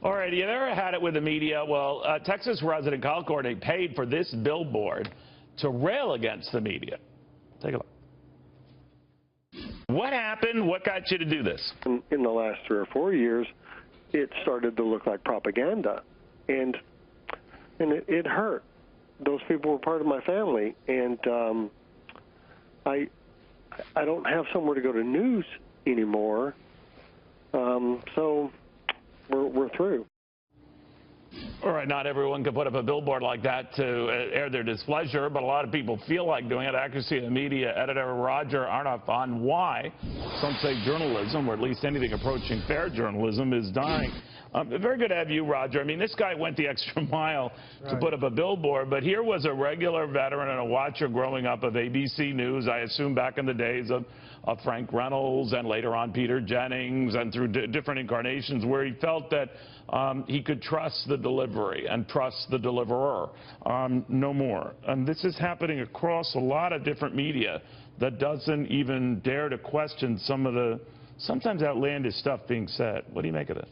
All right, you ever had it with the media? Well, Texas resident Kyle Courtney paid for this billboard to rail against the media. Take a look. What happened? What got you to do this? In the last 3 or 4 years, it started to look like propaganda, and it hurt. Those people were part of my family, and I don't have somewhere to go to news anymore, so we're through. All right, not everyone can put up a billboard like that to air their displeasure, but a lot of people feel like doing it. Accuracy of the Media Editor Roger Aronoff on why some say journalism, or at least anything approaching fair journalism, is dying. Very good to have you, Roger. I mean, this guy went the extra mile to put up a billboard, but here was a regular veteran and a watcher growing up of ABC News, I assume back in the days of Frank Reynolds and later on Peter Jennings and through different incarnations, where he felt that he could trust the delivery and trust the deliverer, no more. And this is happening across a lot of different media that doesn't even dare to question some of the sometimes outlandish stuff being said. What do you make of this?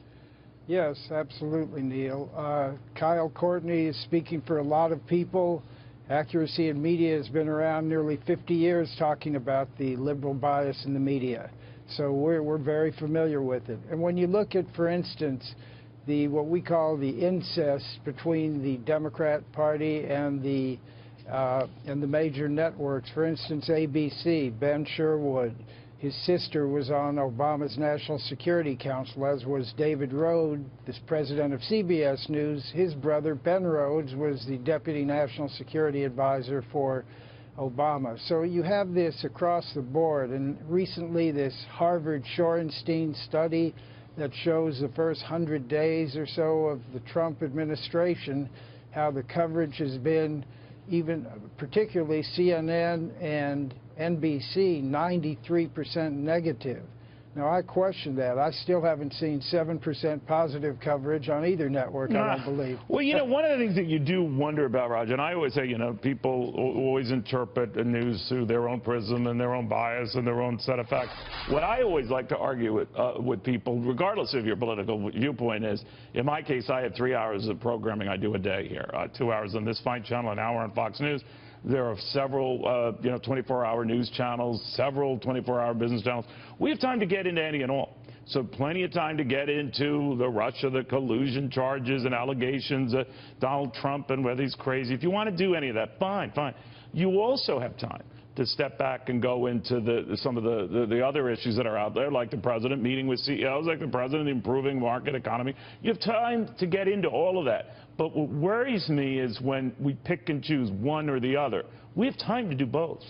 Yes, absolutely, Neil. Kyle Courtney is speaking for a lot of people. Accuracy in Media has been around nearly 50 years talking about the liberal bias in the media. So we're very familiar with it. And when you look at, for instance, what we call the incest between the Democrat Party and the major networks, for instance, ABC, Ben Sherwood, his sister was on Obama's National Security Council, as was David Rhodes, the president of CBS News. His brother, Ben Rhodes, was the deputy national security advisor for Obama. So you have this across the board. And recently, this Harvard Shorenstein study that shows the first 100 days or so of the Trump administration, how the coverage has been, even particularly CNN and NBC, 93% negative. Now, I question that. I still haven't seen 7% positive coverage on either network, I don't believe. Well, you know, one of the things that you do wonder about, Roger, and I always say, you know, people always interpret the news through their own prism and their own bias and their own set of facts. What I always like to argue with people, regardless of your political viewpoint, is, in my case, I have 3 hours of programming I do a day here, 2 hours on this fine channel, an hour on Fox News. There are several, 24-hour news channels, several 24-hour business channels. We have time to get into any and all. So plenty of time to get into the Russia, the collusion charges and allegations of Donald Trump and whether he's crazy. If you want to do any of that, fine, fine. You also have time to step back and go into some of the other issues that are out there, like the president meeting with CEOs, like the president improving market economy. You have time to get into all of that. But what worries me is when we pick and choose one or the other. We have time to do both.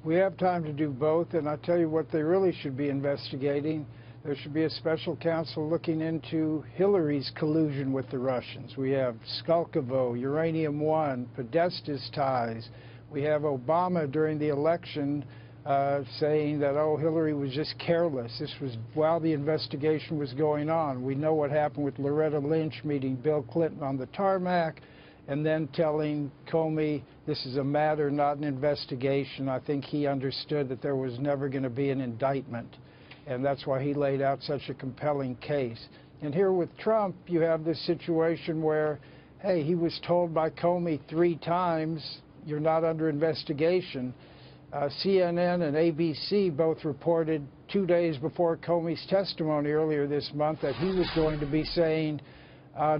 We have time to do both, and I'll tell you what they really should be investigating. There should be a special counsel looking into Hillary's collusion with the Russians. We have Skolkovo, Uranium One, Podesta's ties. We have Obama during the election saying that, oh, Hillary was just careless. This was while the investigation was going on. We know what happened with Loretta Lynch meeting Bill Clinton on the tarmac and then telling Comey this is a matter, not an investigation. I think he understood that there was never going to be an indictment, and that's why he laid out such a compelling case. And here with Trump, you have this situation where, hey, he was told by Comey 3 times, you're not under investigation. CNN and ABC both reported 2 days before Comey's testimony earlier this month that he was going to be saying,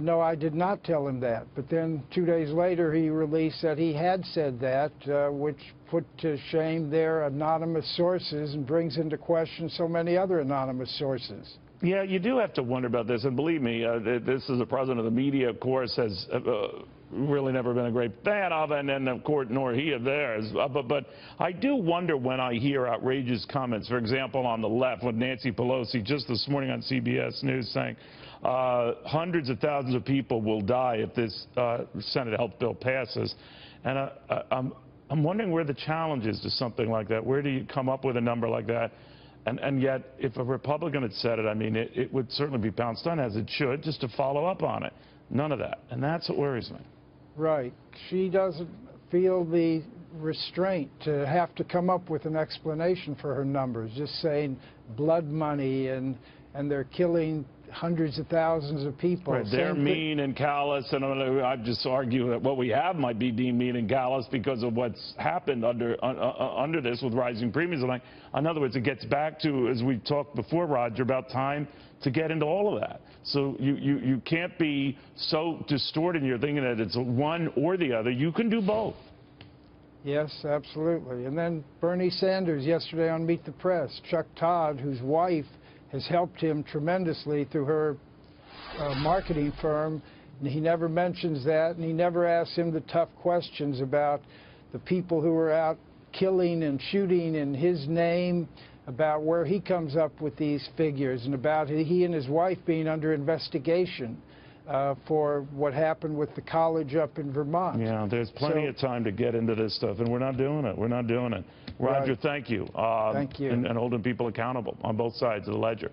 no, I did not tell him that. But then 2 days later, he released that he had said that, which put to shame their anonymous sources and brings into question so many other anonymous sources. Yeah, you do have to wonder about this, and believe me, this is the president of the media, of course, has really never been a great fan of, and then, of course, nor he of theirs. But I do wonder when I hear outrageous comments, for example, on the left, with Nancy Pelosi just this morning on CBS News saying hundreds of thousands of people will die if this Senate health bill passes. And I'm wondering where the challenge is to something like that. Where do you come up with a number like that? And yet, if a Republican had said it, I mean, it would certainly be pounced on, as it should, just to follow up on it. None of that. And that's what worries me. Right. She doesn't feel the restraint to have to come up with an explanation for her numbers, just saying blood money and they're killing hundreds of thousands of people. Right, they're mean and callous, and I just argue that what we have might be deemed mean and callous because of what's happened under this with rising premiums. In other words, it gets back to, as we talked before, Roger, about time to get into all of that. So you can't be so distorted in your thinking that it's one or the other. You can do both. Yes, absolutely. And then Bernie Sanders yesterday on Meet the Press, Chuck Todd, whose wife has helped him tremendously through her marketing firm, and he never mentions that, and he never asks him the tough questions about the people who are out killing and shooting in his name, about where he comes up with these figures, and about he and his wife being under investigation for what happened with the college up in Vermont. Yeah, there's plenty of time to get into this stuff, and we're not doing it. We're not doing it. Roger, Right. thank you. Thank you. And holding people accountable on both sides of the ledger.